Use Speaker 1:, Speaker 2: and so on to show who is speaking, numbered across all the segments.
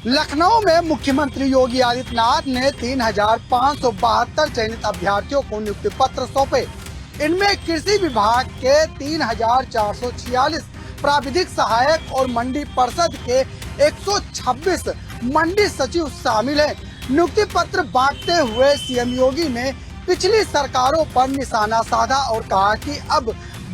Speaker 1: लखनऊ में मुख्यमंत्री योगी आदित्यनाथ ने 3,572 चयनित अभ्यर्थियों को नियुक्ति पत्र सौंपे। इनमें कृषि विभाग के 3,446 प्राविधिक सहायक और मंडी परिषद के 126 मंडी सचिव शामिल हैं। नियुक्ति पत्र बांटते हुए सीएम योगी ने पिछली सरकारों पर निशाना साधा और कहा कि अब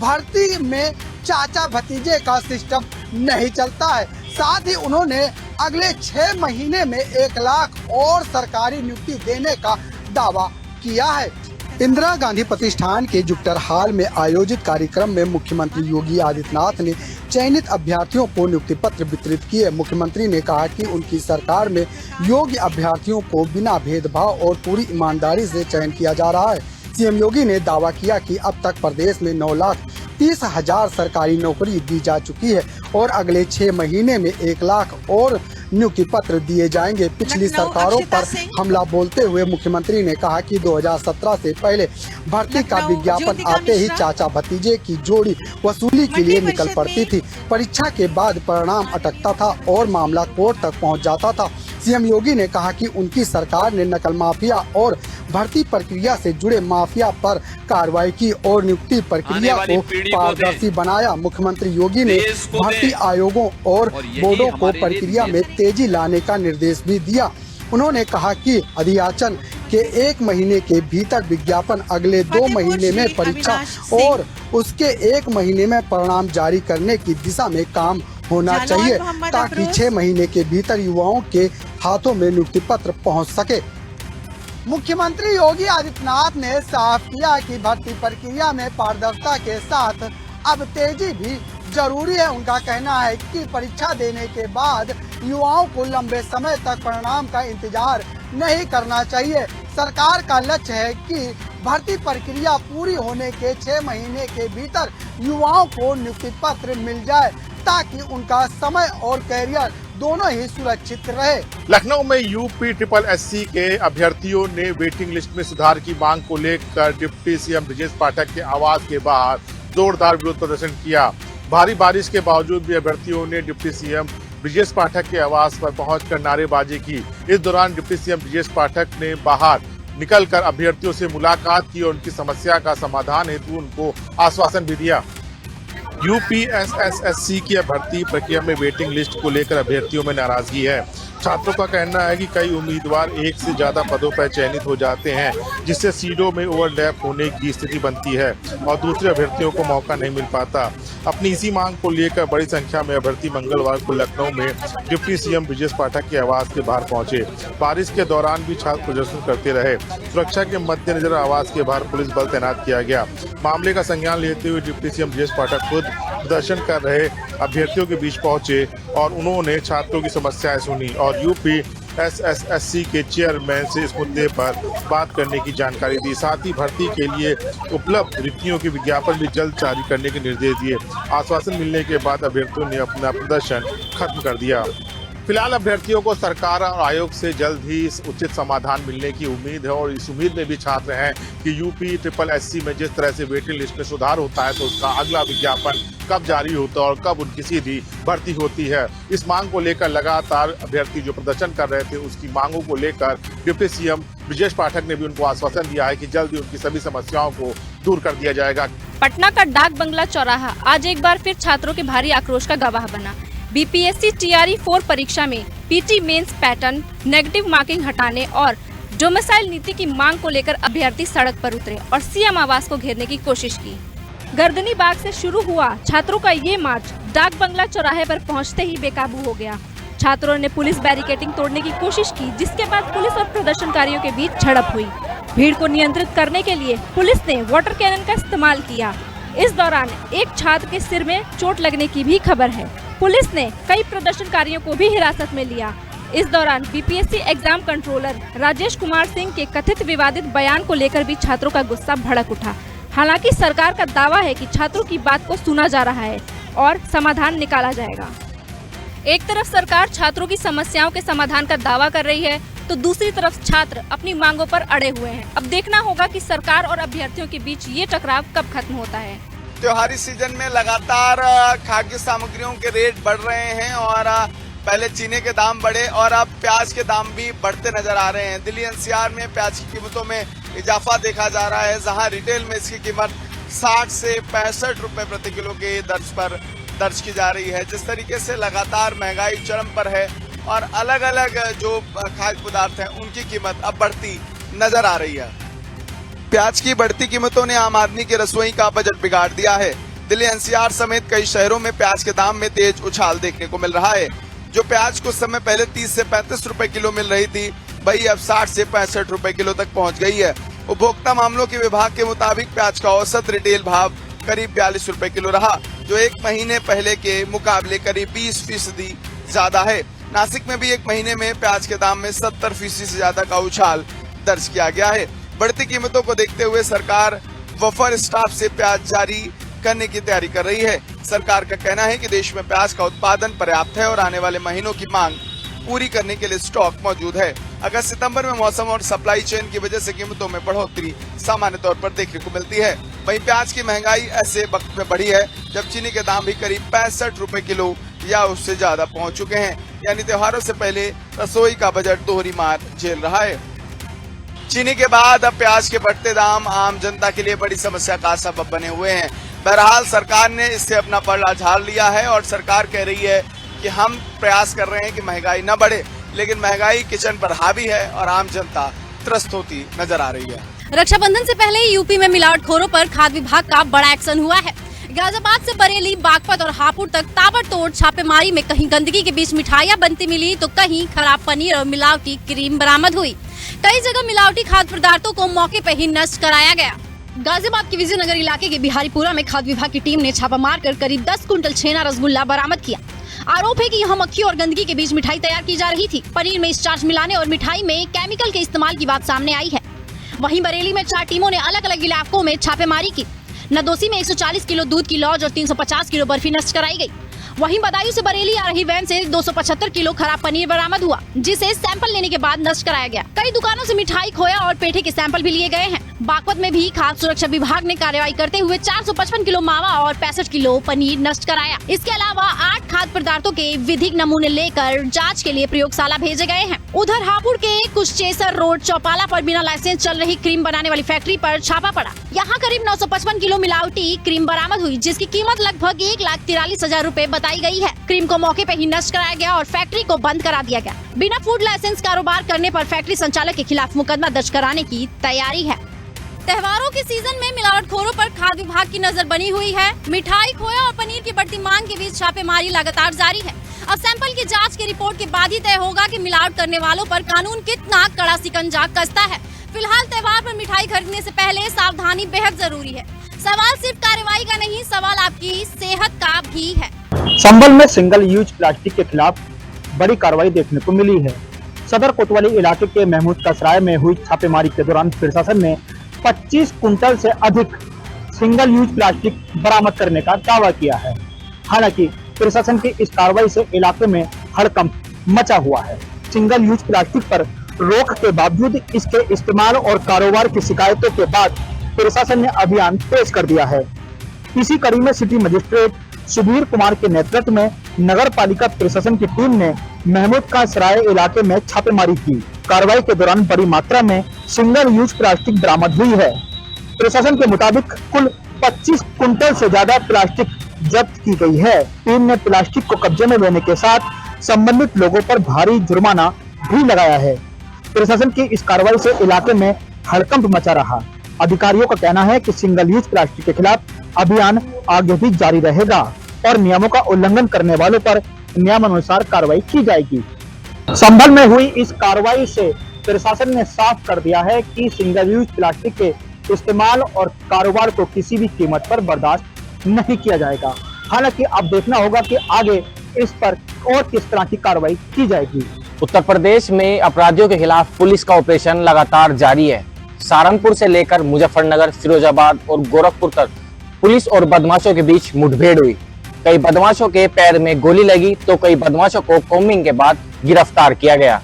Speaker 1: भर्ती में चाचा भतीजे का सिस्टम नहीं चलता है। साथ ही उन्होंने अगले 6 महीने में 1 लाख और सरकारी नियुक्ति देने का दावा किया है। इंदिरा गांधी प्रतिष्ठान के जुपिटर हॉल में आयोजित कार्यक्रम में मुख्यमंत्री योगी आदित्यनाथ ने चयनित अभ्यर्थियों को नियुक्ति पत्र वितरित किए। मुख्यमंत्री ने कहा कि उनकी सरकार में योग्य अभ्यर्थियों को बिना भेदभाव और पूरी ईमानदारी से चयन किया जा रहा है। सीएम योगी ने दावा किया कि अब तक प्रदेश में 9,30,000 सरकारी नौकरी दी जा चुकी है और अगले 6 महीने में 1 लाख और नियुक्ति पत्र दिए जाएंगे। पिछली सरकारों पर हमला बोलते हुए मुख्यमंत्री ने कहा कि 2017 से पहले भर्ती का विज्ञापन आते ही चाचा भतीजे की जोड़ी वसूली के लिए निकल पड़ती थी। परीक्षा के बाद परिणाम अटकता था और मामला कोर्ट तक पहुंच जाता था। सीएम योगी ने कहा कि उनकी सरकार ने नकल माफिया और भर्ती प्रक्रिया से जुड़े माफिया पर कार्रवाई की और नियुक्ति प्रक्रिया को पारदर्शी बनाया। मुख्यमंत्री योगी ने भर्ती आयोगों और बोर्डों को प्रक्रिया में तेजी लाने का निर्देश भी दिया। उन्होंने कहा कि अधियाचन के 1 महीने के भीतर विज्ञापन, अगले 2 महीने में परीक्षा और उसके 1 महीने में परिणाम जारी करने की दिशा में काम होना चाहिए ताकि 6 महीने के भीतर युवाओं के हाथों में नियुक्ति पत्र पहुंच सके। मुख्यमंत्री योगी आदित्यनाथ ने साफ किया कि भर्ती प्रक्रिया में पारदर्शिता के साथ अब तेजी भी जरूरी है। उनका कहना है कि परीक्षा देने के बाद युवाओं को लंबे समय तक परिणाम का इंतजार नहीं करना चाहिए। सरकार का लक्ष्य है कि भर्ती प्रक्रिया पूरी होने के 6 महीने के भीतर युवाओं को नियुक्ति पत्र मिल जाए ताकि उनका समय और कैरियर दोनों ही सुरक्षित रहे।
Speaker 2: लखनऊ में यूपी SSSC के अभ्यर्थियों ने वेटिंग लिस्ट में सुधार की मांग को लेकर डिप्टी सीएम ब्रजेश पाठक के आवास के बाहर जोरदार विरोध प्रदर्शन किया। भारी बारिश के बावजूद भी अभ्यर्थियों ने डिप्टी सीएम ब्रजेश पाठक के आवास पर पहुंचकर नारेबाजी की। इस दौरान डिप्टी सीएम ब्रजेश पाठक ने बाहर निकलकर अभ्यर्थियों से मुलाकात की और उनकी समस्या का समाधान हेतु उनको आश्वासन भी दिया। यूपी SSSC की भर्ती प्रक्रिया में वेटिंग लिस्ट को लेकर अभ्यर्थियों में नाराजगी है। छात्रों का कहना है कि कई उम्मीदवार 1 से ज्यादा पदों पर चयनित हो जाते हैं, जिससे सीटों में ओवरलैप होने की स्थिति बनती है और दूसरे अभ्यर्थियों को मौका नहीं मिल पाता। अपनी इसी मांग को लेकर बड़ी संख्या में अभ्यर्थी मंगलवार को लखनऊ में डिप्टी सीएम ब्रजेश पाठक के आवास के बाहर पहुंचे। बारिश के दौरान भी छात्र प्रदर्शन करते रहे। सुरक्षा के मद्देनजर आवास के बाहर पुलिस बल तैनात किया गया। मामले का संज्ञान लेते हुए डिप्टी सीएम ब्रजेश पाठक खुद प्रदर्शन कर रहे अभ्यर्थियों के बीच पहुंचे और उन्होंने छात्रों की समस्याएं सुनी और यूपी SSSC के चेयरमैन से इस मुद्दे पर बात करने की जानकारी दी। साथ ही भर्ती के लिए उपलब्ध रिक्तियों के विज्ञापन भी जल्द जारी करने के निर्देश दिए। आश्वासन मिलने के बाद अभ्यर्थियों ने अपना प्रदर्शन खत्म कर दिया। फिलहाल अभ्यर्थियों को सरकार और आयोग से जल्द ही उचित समाधान मिलने की उम्मीद है और इस उम्मीद में भी छात्र हैं कि यूपी SSSC में जिस तरह से वेटिंग लिस्ट में सुधार होता है तो उसका अगला विज्ञापन कब जारी होता है और कब उनकी सीधी भर्ती होती है। इस मांग को लेकर लगातार अभ्यर्थी जो प्रदर्शन कर रहे थे उसकी मांगों को लेकर डिप्टी सीएम ब्रजेश पाठक ने भी उनको आश्वासन दिया है कि जल्द ही उनकी सभी समस्याओं को दूर कर दिया जाएगा।
Speaker 3: पटना का डाक बंगला चौराहा आज एक बार फिर छात्रों के भारी आक्रोश का गवाह बना। BPSC TRE 4 परीक्षा में PT mains pattern, negative marking हटाने और डोमिसाइल नीति की मांग को लेकर अभ्यर्थी सड़क पर उतरे और सीएम आवास को घेरने की कोशिश की। गर्दनी बाग से शुरू हुआ छात्रों का ये मार्च डाक बंगला चौराहे पर पहुंचते ही बेकाबू हो गया। छात्रों ने पुलिस बैरिकेडिंग तोड़ने की कोशिश की, जिसके बाद पुलिस और प्रदर्शनकारियों के बीच झड़प हुई। भीड़ को नियंत्रित करने के लिए पुलिस ने वाटर कैनन का इस्तेमाल किया। इस दौरान एक छात्र के सिर में चोट लगने की भी खबर है। पुलिस ने कई प्रदर्शनकारियों को भी हिरासत में लिया। इस दौरान BPSC exam controller Rajesh Kumar Singh के कथित विवादित बयान को लेकर भी छात्रों का गुस्सा भड़क उठा। हालांकि सरकार का दावा है कि छात्रों की बात को सुना जा रहा है और समाधान निकाला जाएगा। एक तरफ सरकार छात्रों की समस्याओं के समाधान का दावा कर रही है तो दूसरी तरफ छात्र अपनी मांगों पर अड़े हुए हैं। अब देखना होगा कि सरकार और अभ्यर्थियों के बीच ये टकराव कब खत्म होता है।
Speaker 4: त्योहारी सीजन में लगातार खाद्य सामग्रियों के रेट बढ़ रहे हैं और पहले चीनी के दाम बढ़े और अब प्याज के दाम भी बढ़ते नजर आ रहे हैं। दिल्ली एनसीआर में प्याज की कीमतों में इजाफा देखा जा रहा है, जहां रिटेल में इसकी कीमत 60 से 65 रुपए प्रति किलो के दर्ज पर दर्ज की जा रही है। जिस तरीके से लगातार महंगाई चरम पर है और अलग अलग जो खाद्य पदार्थ हैं उनकी कीमत अब बढ़ती नजर आ रही है। प्याज की बढ़ती कीमतों ने आम आदमी के रसोई का बजट बिगाड़ दिया है। दिल्ली एनसीआर समेत कई शहरों में प्याज के दाम में तेज उछाल देखने को मिल रहा है। जो प्याज कुछ समय पहले 30 से 35 रुपए किलो मिल रही थी, वही अब 60 से 65 रुपए किलो तक पहुंच गई है। उपभोक्ता मामलों के विभाग के मुताबिक प्याज का औसत रिटेल भाव करीब 42 रुपए किलो रहा, जो एक महीने पहले के मुकाबले करीब 20% ज्यादा है। नासिक में भी एक महीने में प्याज के दाम में 70% से ज्यादा का उछाल दर्ज किया गया है। बढ़ती कीमतों को देखते हुए सरकार बफर स्टॉक से प्याज जारी करने की तैयारी कर रही है। सरकार का कहना है कि देश में प्याज का उत्पादन पर्याप्त है और आने वाले महीनों की मांग पूरी करने के लिए स्टॉक मौजूद है। अगस्त सितंबर में मौसम और सप्लाई चेन की वजह से कीमतों में बढ़ोतरी सामान्य तौर पर देखने को मिलती है। वहीं प्याज की महंगाई ऐसे वक्त में बढ़ी है जब चीनी के दाम भी करीब 65 रुपए किलो या उससे ज्यादा पहुंच चुके हैं। यानी त्योहारों से पहले रसोई का बजट दोहरी मार झेल रहा है। चीनी के बाद अब प्याज के बढ़ते दाम आम जनता के लिए बड़ी समस्या का सबब बने हुए हैं। बहरहाल सरकार ने इससे अपना पलड़ा झाड़ लिया है और सरकार कह रही है कि हम प्रयास कर रहे हैं कि महंगाई न बढ़े, लेकिन महंगाई किचन पर हावी है और आम जनता त्रस्त होती नजर आ रही है।
Speaker 3: रक्षाबंधन से पहले यूपी में मिलावटखोरों पर खाद्य विभाग का बड़ा एक्शन हुआ है। गाजियाबाद से बरेली, बागपत और हापुड़ तक ताबड़तोड़ छापेमारी में कहीं गंदगी के बीच मिठाइयां बनती मिली तो कहीं खराब पनीर और मिलावटी क्रीम बरामद हुई। कई जगह मिलावटी खाद्य पदार्थों को मौके पर ही नष्ट कराया गया। गाजियाबाद के विजयनगर इलाके के बिहारीपुरा में खाद्य विभाग की टीम ने छापा मारकर करीब 10 कुंटल छेना रसगुल्ला बरामद किया। आरोप है कि यहाँ मक्खी और गंदगी के बीच मिठाई तैयार की जा रही थी। पनीर में स्टार्च मिलाने और मिठाई में केमिकल के इस्तेमाल की बात सामने आई है। वहीं बरेली में 4 टीमों ने अलग अलग इलाकों में छापेमारी की। नदोसी में 140 किलो दूध की लॉज और 350 किलो बर्फी नष्ट कराई गई। वहीं बदायूं से बरेली आ रही वैन से 275 किलो खराब पनीर बरामद हुआ, जिसे सैंपल लेने के बाद नष्ट कराया गया। कई दुकानों से मिठाई, खोया और पेठे के सैंपल भी लिए गए हैं। बागपत में भी खाद्य सुरक्षा विभाग ने कार्रवाई करते हुए 455 किलो मावा और 65 किलो पनीर नष्ट कराया। इसके अलावा 8 खाद्य पदार्थों के विधिक नमूने लेकर जांच के लिए प्रयोगशाला भेजे गए हैं। उधर हापुड़ के कुशचेसर रोड चौपाला पर बिना लाइसेंस चल रही क्रीम बनाने वाली फैक्ट्री पर छापा पड़ा। यहाँ करीब 955 किलो मिलावटी क्रीम बरामद हुई, जिसकी कीमत लगभग 1,43,000 रूपए बताई गई है। क्रीम को मौके पर ही नष्ट कराया गया और फैक्ट्री को बंद करा दिया गया। बिना फूड लाइसेंस कारोबार करने पर फैक्ट्री संचालक के खिलाफ मुकदमा दर्ज कराने की तैयारी है। त्योहारों के सीजन में मिलावटखोरों पर खाद्य विभाग की नजर बनी हुई है। मिठाई, खोया और पनीर की बढ़ती मांग के बीच छापेमारी लगातार जारी है। अब सैंपल की जांच की रिपोर्ट के बाद ही तय होगा कि मिलावट करने वालों पर कानून कितना कड़ा शिकंजा कसता है। फिलहाल त्योहार पर मिठाई खरीदने से पहले सावधानी बेहद जरूरी है। सवाल सिर्फ कार्रवाई का नहीं, सवाल आपकी सेहत का भी है।
Speaker 5: संभल में सिंगल यूज प्लास्टिक के खिलाफ बड़ी कार्रवाई देखने को मिली है। सदर कोतवाली इलाके के महमूद कसराय में हुई छापेमारी के दौरान प्रशासन ने 25 कुंटल से अधिक सिंगल यूज प्लास्टिक बरामद करने का दावा किया है। हालांकि प्रशासन की इस कार्रवाई से इलाके में हड़कंप मचा हुआ है। सिंगल यूज प्लास्टिक पर रोक के बावजूद इसके इस्तेमाल और कारोबार की शिकायतों के बाद प्रशासन ने अभियान तेज कर दिया है। इसी कड़ी में सिटी मजिस्ट्रेट सुधीर कुमार के नेतृत्व में नगर पालिका प्रशासन की टीम ने महमूद का सराय इलाके में छापेमारी की। कार्रवाई के दौरान बड़ी मात्रा में सिंगल यूज प्लास्टिक बरामद हुई है। प्रशासन के मुताबिक कुल 25 कुंटल से ज्यादा प्लास्टिक जब्त की गई है। टीम ने प्लास्टिक को कब्जे में लेने के साथ संबंधित लोगों पर भारी जुर्माना भी लगाया है। प्रशासन की इस कार्रवाई से इलाके में हड़कंप मचा रहा। अधिकारियों का कहना है कि सिंगल यूज प्लास्टिक के खिलाफ अभियान आगे भी जारी रहेगा और नियमों का उल्लंघन करने वालों पर नियमानुसार कार्रवाई की जाएगी। संभल में हुई इस कार्रवाई से प्रशासन ने साफ कर दिया है कि सिंगल यूज प्लास्टिक के इस्तेमाल और कारोबार को किसी भी कीमत पर बर्दाश्त नहीं किया जाएगा। हालांकि अब देखना होगा कि आगे इस पर और किस तरह की कार्रवाई की जाएगी।
Speaker 6: उत्तर प्रदेश में अपराधियों के खिलाफ पुलिस का ऑपरेशन लगातार जारी है। सहारनपुर से लेकर मुजफ्फरनगर, फिरोजाबाद और गोरखपुर तक पुलिस और बदमाशों के बीच मुठभेड़ हुई। कई बदमाशों के पैर में गोली लगी तो कई बदमाशों को कॉम्बिंग के बाद गिरफ्तार किया गया।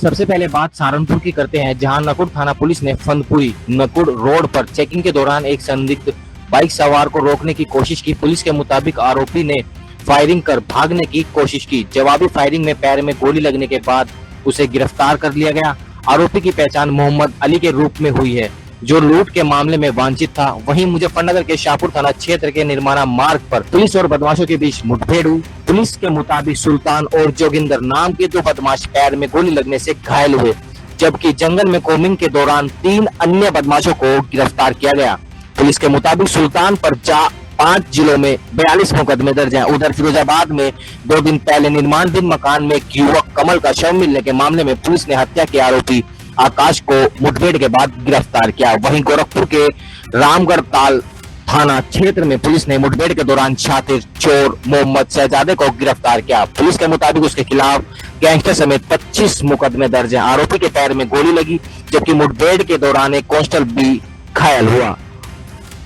Speaker 6: सबसे पहले बात सहारनपुर की करते हैं, जहां नकुड़ थाना पुलिस ने फंदपुरी नकुड़ रोड पर चेकिंग के दौरान एक संदिग्ध बाइक सवार को रोकने की कोशिश की। पुलिस के मुताबिक आरोपी ने फायरिंग कर भागने की कोशिश की। जवाबी फायरिंग में पैर में गोली लगने के बाद उसे गिरफ्तार कर लिया गया। आरोपी की पहचान मोहम्मद अली के रूप में हुई है, जो लूट के मामले में वांछित था। वहीं मुजफ्फरनगर के शाहपुर थाना क्षेत्र के निर्माणा मार्ग पर पुलिस और बदमाशों के बीच मुठभेड़ हुई। पुलिस के मुताबिक सुल्तान और जोगिंदर नाम के 2 बदमाश पैर में गोली लगने से घायल हुए, जबकि जंगल में कोमिंग के दौरान 3 अन्य बदमाशों को गिरफ्तार किया गया। पुलिस के मुताबिक सुल्तान पर 5 जिलों में 42 मुकदमे दर्ज हैं। उधर फिरोजाबाद में 2 दिन पहले निर्माणाधीन मकान में एक युवक कमल का शव मिलने के मामले में पुलिस ने हत्या के आरोपी आकाश को मुठभेड़ के बाद गिरफ्तार किया। वहीं गोरखपुर के रामगढ़ ताल थाना क्षेत्र में पुलिस ने मुठभेड़ के दौरान शातिर चोर मोहम्मद शहजादे को गिरफ्तार किया। पुलिस के मुताबिक उसके खिलाफ गैंगस्टर समेत 25 मुकदमे दर्ज हैं। आरोपी के पैर में गोली लगी, जबकि मुठभेड़ के दौरान एक कांस्टेबल भी घायल हुआ।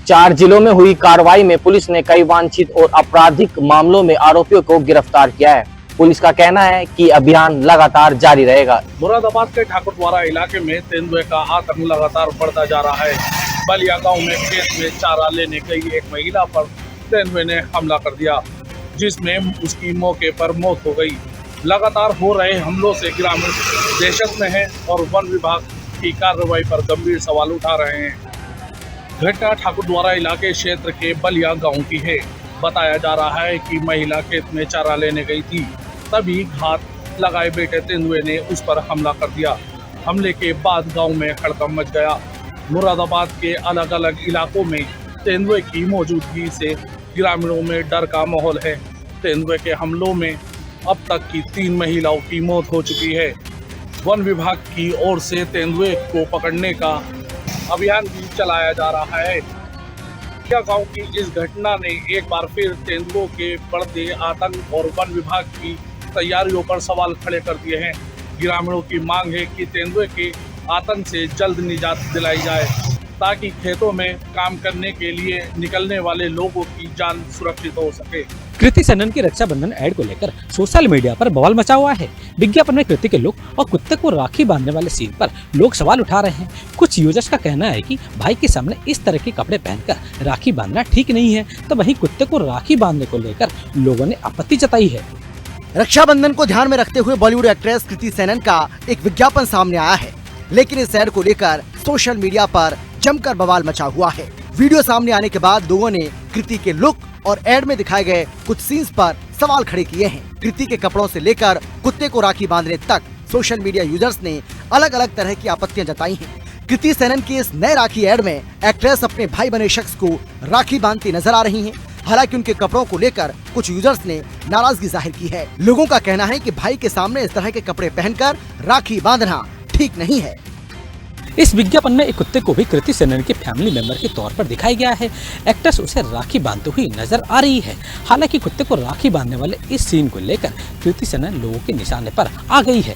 Speaker 6: 4 जिलों में हुई कार्रवाई में पुलिस ने कई वांछित और आपराधिक मामलों में आरोपियों को गिरफ्तार किया है। पुलिस का कहना है कि अभियान लगातार जारी रहेगा।
Speaker 7: मुरादाबाद के ठाकुरद्वारा इलाके में तेंदुए का आतंक लगातार बढ़ता जा रहा है। बलिया गांव में खेत में चारा लेने गई एक महिला पर तेंदुए ने हमला कर दिया, जिसमें उसकी मौके पर मौत हो गई। लगातार हो रहे हमलों से ग्रामीण दहशत में है और वन विभाग की कार्रवाई पर गंभीर सवाल उठा रहे हैं। घटना ठाकुरद्वारा इलाके क्षेत्र के बलिया गांव की है। बताया जा रहा है कि महिला खेत में चारा लेने गई थी, तभी घात लगाए बैठे तेंदुए ने उस पर हमला कर दिया। हमले के बाद गांव में हड़कंप मच गया। मुरादाबाद के अलग अलग इलाकों में तेंदुए की मौजूदगी से ग्रामीणों में डर का माहौल है। तेंदुए के हमलों में अब तक की 3 महिलाओं की मौत हो चुकी है। वन विभाग की ओर से तेंदुए को पकड़ने का अभियान भी चलाया जा रहा है। गांव की इस घटना ने एक बार फिर तेंदुओं के बढ़ते आतंक और वन विभाग की तैयारियों पर सवाल खड़े कर दिए हैं। ग्रामीणों की मांग है कि तेंदुए के आतंक से जल्द निजात दिलाई जाए, ताकि खेतों में काम करने के लिए निकलने वाले लोगों की जान सुरक्षित हो सके।
Speaker 8: कृति सेनन की रक्षाबंधन ऐड को लेकर सोशल मीडिया पर बवाल मचा हुआ है। विज्ञापन में कृति के लुक और कुत्ते को राखी बांधने वाले सीन पर लोग सवाल उठा रहे हैं। कुछ यूजर्स का कहना है कि भाई के सामने इस तरह के कपड़े पहनकर राखी बांधना ठीक नहीं है, तो वहीं कुत्ते को राखी बांधने को लेकर लोगों ने आपत्ति जताई है।
Speaker 9: रक्षाबंधन को ध्यान में रखते हुए बॉलीवुड एक्ट्रेस कृति सेनन का एक विज्ञापन सामने आया है, लेकिन इस ऐड को लेकर सोशल मीडिया पर जमकर बवाल मचा हुआ है। वीडियो सामने आने के बाद लोगों ने कृति के लुक और ऐड में दिखाए गए कुछ सीन्स पर सवाल खड़े किए हैं। कृति के कपड़ों से लेकर कुत्ते को राखी बांधने तक सोशल मीडिया यूजर्स ने अलग अलग तरह की आपत्तियां जताई हैं। कृति सेनन की इस नए राखी ऐड में एक्ट्रेस अपने भाई बने शख्स को राखी बांधती नजर आ रही हैं। हालांकि उनके कपड़ों को लेकर कुछ यूजर्स ने नाराजगी जाहिर की है। लोगों का कहना है कि भाई के सामने इस तरह के कपड़े पहनकर राखी बांधना ठीक नहीं है।
Speaker 8: इस विज्ञापन में एक कुत्ते को भी कृति सेनन के फैमिली मेंबर के तौर पर दिखाया गया है। एक्ट्रेस उसे राखी बांधते हुई नजर आ रही है। हालांकि कुत्ते को राखी बांधने वाले इस सीन को लेकर कृति सेनन लोगों के निशाने पर आ गई है।